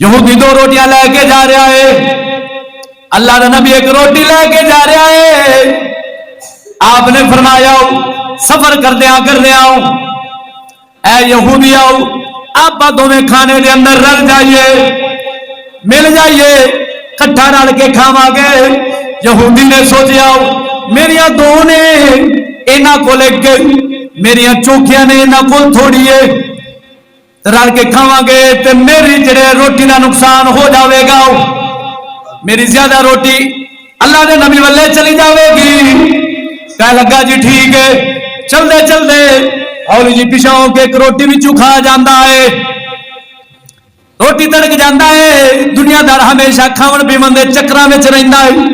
یہودی 2 روٹیاں لے کے جا رہا ہے، اللہ کا نبی 1 روٹی لے کے جا رہا ہے. آپ نے فرمایا سفر کردیا اے یہودی آؤ، آپ دونوں کھانے دے اندر رل جائیے، مل جائیے، کٹھا رل کے کھاوا گے. یہودی نے سوچیا میریاں 2 نے انہاں کول میریاں چوکھیاں نے انہاں کول تھوڑی ہے، رل کے کھاوا گے تے میری جڑے روٹی دا نقصان ہو جاوے گا، میری زیادہ روٹی اللہ دے نبی والے چلی جاوے گی. کہنے لگا جی ٹھیک ہے. چلدے چلدے اور جی پچھاؤ کے 1 روٹی بھی کھا جاندہ ہے، روٹی تڑک جاندہ ہے. دنیا دار ہمیشہ کھاون پیون دے چکراں وچ رہندا ہے،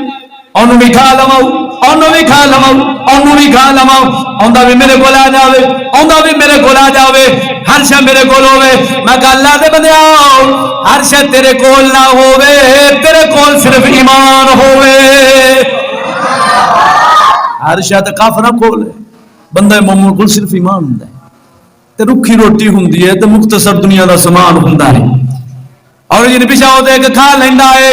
اونوں بھی کھا لواں، اونوں بھی کھا لواں، اونوں بھی کھا لواں، اوندا بھی میرے کول آ جاوے، اوندا بھی میرے کول آ جاوے، ہر شے میرے کول ہوے. میں کہ اللہ دے بندیا ہر شے تیرے کول نہ ہوے، تیرے کول صرف ایمان ہوے. ہر شے تے کافراں کول ہے، بندہ مومن کول صرف ایمان ہوندا ہے تے رکھی روٹی ہوندی ہے تے مختصر دنیا دا سامان ہوندا ہے. اور جن پچھاؤ دے کے کھا لیندا ہے.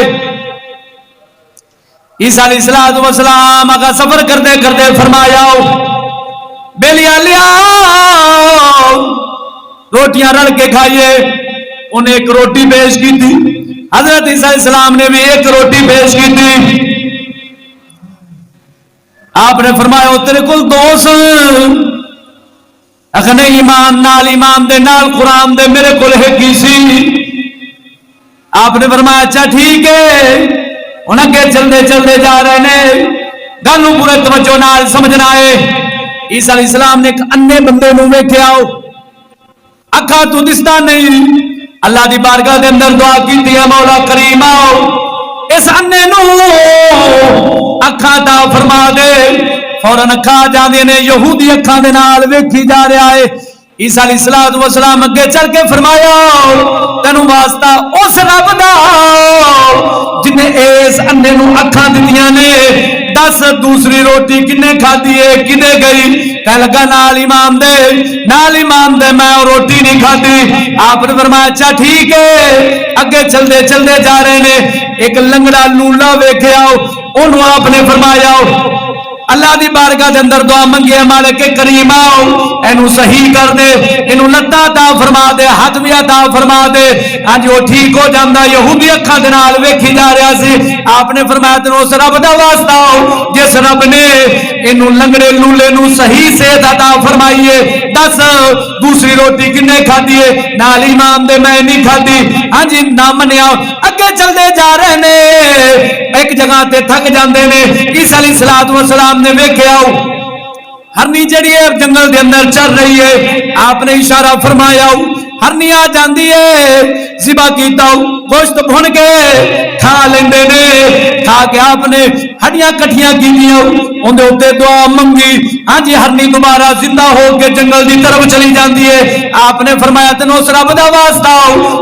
عیسیٰ علیہ السلام اگا سفر کرتے کرتے فرمایا بیلیا لیا روٹیاں رل کے کھائیے. انہیں 1 روٹی پیش کی تھی، حضرت عیسیٰ علیہ السلام نے بھی 1 روٹی پیش کی تھی. آپ نے فرمایا تیرے کل 2 سن؟ اگر نہیں ایمان دے نال قرآن دے میرے کل ہے کی سی. آپ نے فرمایا اچھا ٹھیک ہے. انہیں کے چلدے چلدے جا رہے نے، گلوں پورے توجہ نال سمجھنا ہے. عیسیٰ علیہ السلام نے ایک انے بندے نو ویکھیا، اکھا تو دستا نہیں. اللہ دی بارگاہ دے اندر دعا کیتی ہے مولا کریم اس انے نو اکھا عطا فرما دے. فوراً اکھا جاندے نے، یہودی اکھاں دے نال ویکھی جا رہا ہے. عیسیٰ علیہ السلام اگے چل کے فرمایا تینوں واسطہ اس رب دا جنہیں اس انے نو اکھاں دتیاں نے، دس دوسری روٹی کنے کھادی ہے کنے گئی؟ کہنے لگا نال ایمان دے میں روٹی نہیں کھادی. آپ نے فرمایا اچھا ٹھیک ہے. اگے چلدے چلدے جا رہے نے، ایک لنگڑا لولا ویکھیا، انہوں آپ نے فرمایا اللہ دی بارگاہ دے اندر دعا منگی ہے مالک کریم اینو صحیح کر دے، اینو لتاں عطا فرما دے، ہاتھ بھی عطا فرما دے. ہاں جی وہ ٹھیک ہو جاندا. یہودی اکھاں دے نال ویکھی جا رہا سی. آپ نے فرمایا تینوں اس رب دا واسطہ جس رب نے اینو لنگڑے لولے نو صحیح صحت عطا فرمائی ہے، دس دوسری روٹی کنے کھادی ہے؟ نال ایمان دے میں نہیں کھادی. ہاں جی نہ منیا. اگے چلدے جا رہے نے، ایک جگہ تے تھک جاندے نے. عیسیٰ علیہ السلام نے ویکھیا ہرنی جڑی ہے جنگل دے اندر چل رہی ہے. آپ نے اشارہ فرمایا ہرنی آ جاندی ہے، ذبح کیتا گوشت بھن کے کھا لیندے نے. کھا کے آپ نے ہڈیاں کٹھیاں کیتیاں، اندے اوتے دعا منگی. ہاں جی ہرنی دوبارہ زندہ ہو کے جنگل دی طرف چلی جاندی ہے. آپ نے فرمایا تینوں اس رب دا واسطہ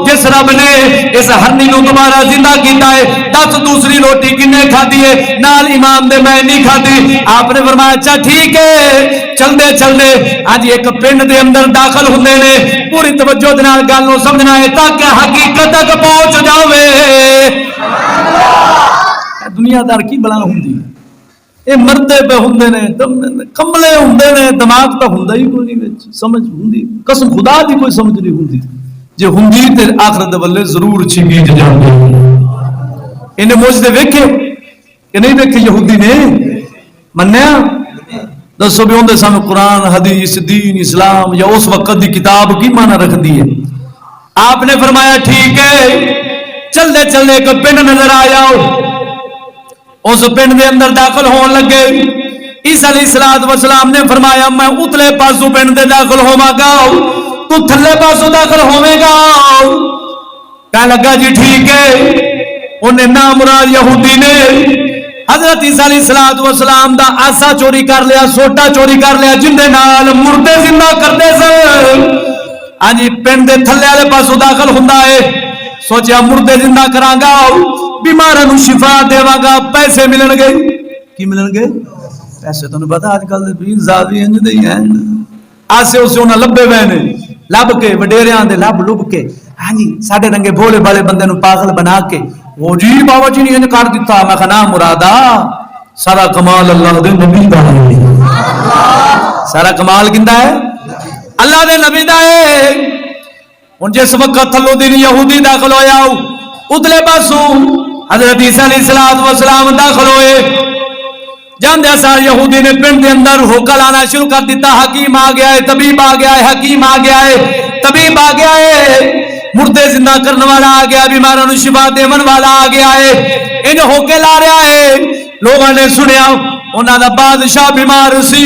جس رب نے اس ہرنی نو دوبارہ زندہ کیتا ہے، دس دوسری روٹی کنے کھادی ہے؟ نال ایمان دے میں نہیں کھادی. آپ نے فرمایا اچھا ٹھیک ہے. چلدے چلدے ہاں جی ایک پنڈ دے اندر داخل ہوندے نے. پوری توجہ دے نال گل نو سمجھنا ہے تاکہ حقیقت تک پہنچ جاوے. دنیا دار کی بلا ہوندی اے مردے پہ ہوندے نے، کملے ہوندے نے، دماغ تو ہوندا ہی کوئی نہیں، سمجھ ہوندی قسم خدا دی کوئی سمجھ نہیں ہوندی. جے ہوندی تے آخرت دے ولے ضرور چھگی جاندی. انہیں موجدے ویکھے کہ نہیں ویکھے؟ یہودی نے منیا. دسو بھی ہوندے سامنے قرآن حدیث دین اسلام یا اس وقت دی کتاب کی معنی رکھ دی ہے. آپ نے فرمایا ٹھیک ہے. چلدے چلدے ایک پنڈ نظر آیا، اس پنڈ دے اندر داخل ہون لگے. عیسیٰ علیہ السلام نے فرمایا میں اتلے پاسوں پنڈ دے داخل ہوواں گا، تو تھلے پاسوں داخل ہوے گا. کہنے لگا جی ٹھیک ہے. انہیں نامراد یہودی نے حضرت عیسیٰ علیہ السلام دا آسا چوری کر لیا، سوٹا چوری کر لیا، جن دے نال مردے زندہ کرتے سن. ہاں جی پنڈ دے تھلے والے پاسوں داخل ہوندا ہے. سوچیا مردے زندہ کراں گا، بیماراں نو شفا دیواں گا، پیسے ملن گے. کی ملن گے؟ پیسے. تانوں پتہ اج کل دے پیر زاوی انج دے ہی ہیں، آسے اسے انہاں لبے وے نے، لب کے وڈیریاں دے لب لب کے ہاں جی ساڈے رنگے بھولے والے بندے نو پاگل بنا کے وہ جی بابا جی نے کر دیتا. میں کہا مرادا سارا کمال اللہ دے نبی دا ہے. سارا کمال کیندا ہے اللہ دے نبی دا ہے. ہن جس وقت تھلو دین یہودی داخل ہویا ادلے پاسوں حضرت عیسیٰ علیہ السلام داخل ہوئے. جاندے سار یہودی نے پنڈ دے اندر ہوکا لانا شروع کر دیتا. حکیم آ گیا ہے, طبیب آ گیا ہے, حکیم آ گیا ہے, طبیب آ گیا ہے, مردے زندہ کرنے والا آ گیا, بیماروں کو شفا دیون والا آ گیا ہے. ان ہوکے لا رہا ہے. لوگوں نے سنیا انہاں دا بادشاہ بیمار سی,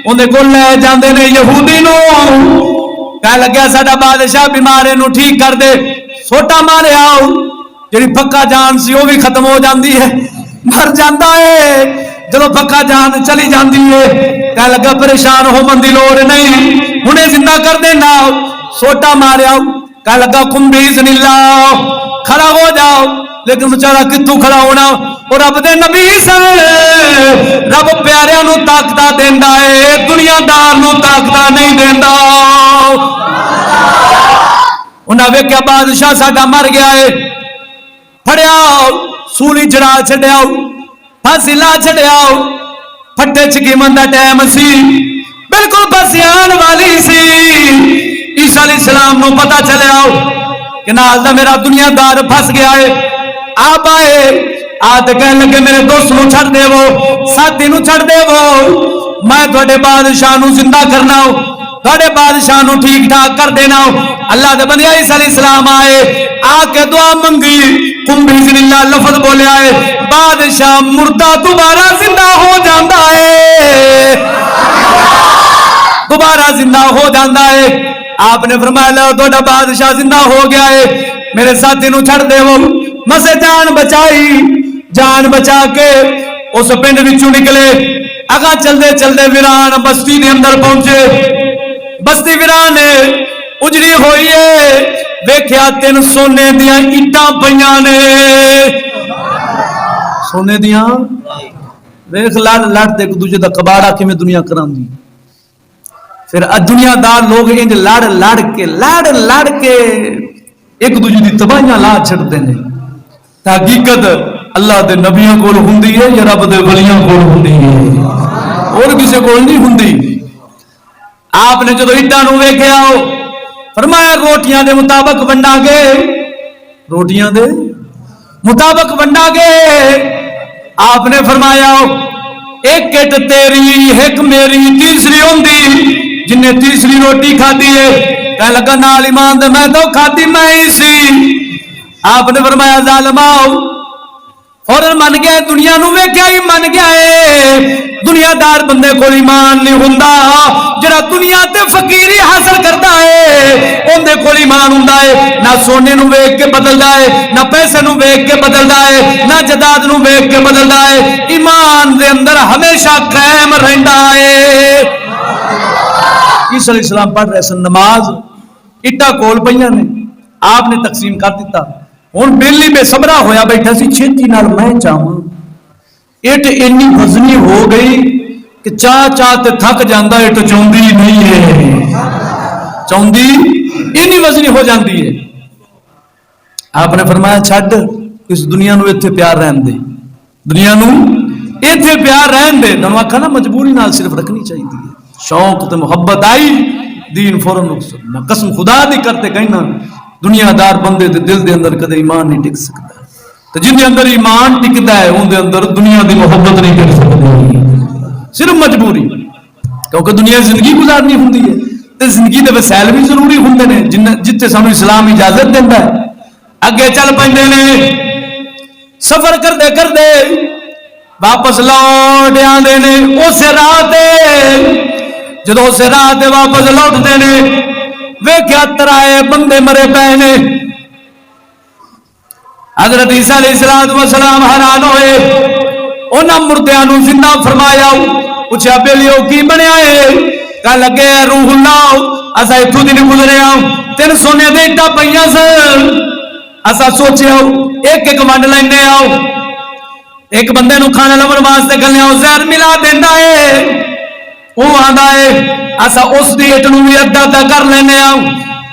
اندے کول لے جاندے نے یہودی نو. کہہ لگیا ساڈا بادشاہ بیمار ہے, نو ٹھیک کر دے. سوٹا ماریا جڑی پکا جان سی وہ بھی ختم ہو جاندی ہے, مر جاندا ہے. جدو پکا جان چلی جاندی ہے کہہ لگا پریشان ہو من دی لوڑ نہیں, ہنے زندہ کر دینا. سوٹا ماریا کہہ لگا قم باذن اللہ, کھڑا ہو جاؤ. لیکن بیچارہ کتوں کھڑا ہونا, اور رب دے نبی سن, رب پیاریاں نو طاقت دیندا ہے, دنیا دار نو طاقت نہیں دیندا. انہاں ویکھیا بادشاہ ساڈا مر گیا ہے, پھڑیا سولی چڑھا چھڈیا, پھانسی لا چھڈیا. پھٹے چکیمن دا ٹائم سی, بالکل پھانسی آن والی سی. عیسیٰ علیہ السلام نو پتہ چلیا کہ نال دا میرا دنیا دار پھس گیا ہے. آپ آئے آتے کہنے لگے میرے دوست نو چھڑ دے وہ, ساتھی نو چھڑ دے وہ, میں تھوڑے بادشاہ نو زندہ کرنا ہوں, تھوڑے بادشاہ نو ٹھیک ٹھاک کر دینا ہوں. اللہ دے بندے عیسیٰ علیہ السلام آئے, آ کے دعا منگی, قم باذن اللہ لفظ بولے آئے, بادشاہ مردہ دوبارہ زندہ ہو جاندہ ہے, دوبارہ زندہ ہو جاندہ ہے. آپ نے فرمایا لو تھوڑا بادشاہ زندہ ہو گیا ہے, میرے ساتھی نو چھڑ دے وہ. مسے جان بچائی, جان بچا کے اس پنڈ وچوں نکلے. اگا چلدے چلدے ویران بستی دے اندر پہنچے. بستی ویران اجڑی ہوئی ہے, ویکھیا 3 سونے دیاں اٹاں پیاں نے. سونے دیاں ویکھ لڑ لڑ تے ایک دوجے دا کباڑا کیویں دنیا کراندی. پھر دنیا دار لوگ انج لڑ لڑ کے ایک دوجے دی تباہیاں لا چھڑدے نے. حقیقت اللہ دے نبیوں کول ہوندی ہے یا رب دے ولیاں کول ہوندی ہے, اور کسے کول نہیں ہوندی. آپ نے جدو اٹاں نو ویکھیا فرمایا روٹیاں دے مطابق ونڈا گے, روٹیاں دے مطابق ونڈا گے. آپ نے فرمایا ایک کٹ تیری ایک میری تیسری ہوندی, جن نے تیسری روٹی کھادی ہے کہنے لگا نال ایمان دے میں تو کھادی میں ہی سی. آپ نے فرمایا ظالماؤ, فوراً من گیا, دنیا نو ویکھیا ہی من گیا ہے. دنیا دار بندے کو ایمان نہیں ہوندا, جڑا دنیا تے فقیری حاصل کرتا ہے اندے کو ایمان ہوندا ہے. نہ سونے نو ویکھ کے بدلدا ہے, نہ پیسے نو ویکھ کے بدلدا ہے, نہ جداد نو ویکھ کے بدلدا ہے. ایمان دے اندر ہمیشہ قائم رہندا ہے. عیسیٰ علیہ السلام پڑھ رہے سن نماز, اٹا کول پئیاں نے, آپ نے تقسیم کر دیتا. ہن بیلی بے صبرا ہویا بیٹھا سی, چھتی نال میں چاہواں. اٹ اتنی وزنی ہو گئی کہ چاہ تے تھک جاندا, اٹ چوندی نہیں ہے, چوندی اتنی وزنی ہو جاندی ہے. آپ نے فرمایا چھڈ اس دنیا نو ایتھے پیار رہن دے, دنیا نو ایتھے پیار رہن دے. تانوں آکھا نا مجبوری نال صرف رکھنی چاہیے. شوق تے محبت آئی دین فوراً میں قسم خدا دی کرتے کہنا دنیا دار بندے دے دل دے اندر کدے ایمان نہیں ٹک سکتا. تو جن دے اندر ایمان ٹکدا ہے ان دے اندر دنیا دی محبت نہیں ٹک سکتی, صرف مجبوری. کیونکہ دنیا زندگی گزارنی ہوندی ہے تے زندگی دے وسائل بھی ضروری ہوندے نے جتنے سانو اسلام اجازت دیندا ہے. اگے چل پیندے نے, سفر کردے کردے واپس لوٹ آندے نے. اس رات جدو اس رات واپس لوٹتے نے ویکھیا ترائے بندے مرے پے نے. حضرت عیسیٰ علیہ السلام حیران ہوئے, انہاں مردیاں نو زندہ فرمایا. پوچھا بیلیو کی بنیا ہے؟ کہنے لگے روح اللہ اسا اتھوں دی نہیں گزرے, 3 سونے دے اٹاں پئیاں سن, اسا سوچیا ایک ایک ونڈ لینے آؤ. ایک بندے نو کھانا لون واسطے گلے آؤ, زہر ملا دیندا ہے. وہ آندا ہے اسا اس دی اٹ نو بھی ادا کر لینے آؤ.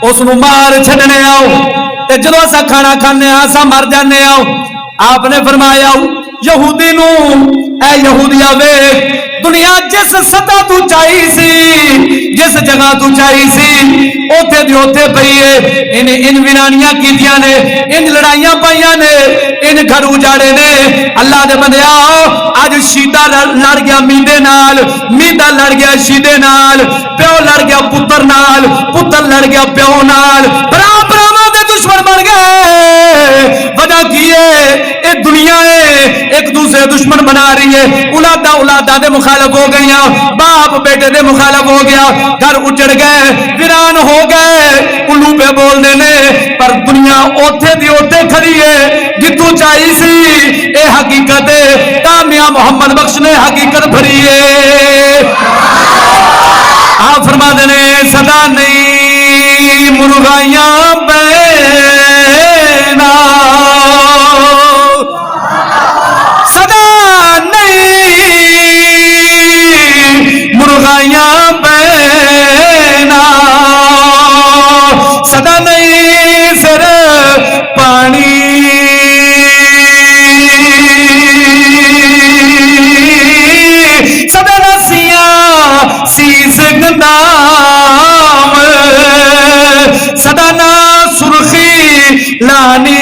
اس نو مار چھڈنے آؤ تے جدوں اسا کھانا کھانے اسا مر جانے آؤ. آپ نے فرمایا یہودی نو اے یہودیا ویکھ دنیا جس سطح تو چاہی سی جس جگہ تو چاہی سی اوتھے دی اوتھے پئی ہے. ان ویرانیاں کیتیاں نے ان لڑائیاں پائیاں نے ان گھر اجاڑے نے. اللہ دے بندیا اج شیدا لڑ گیا میندے نال میندا لڑ گیا شیدے نال پیو لڑ گیا پتر نال پتر لڑ گیا پیو نال بھرا بھراواں دے دشمن بن گئے. وجہ کی ہے اے دنیا ہے ایک دوسرے دشمن بنا رہی ہے. اولادا اولادا دے مخالف ہو گئی باپ بیٹے دے مخالف ہو گیا گھر اجڑ گئے ویران ہو گئے الو پہ بولنے نے. پر دنیا اوتھے دی اوتھے کھڑی ہے جتوں چاہی سی. اے حقیقت ہے کامیا محمد بخش نے حقیقت بھری ہے. آپ فرما دینے صدا نہیں مرغائیاں بینا صدا نہیں مرغائیاں بینا صدا نہیں سر پانی صدا نسیاں سیس گندام صدا نا سرخی لانی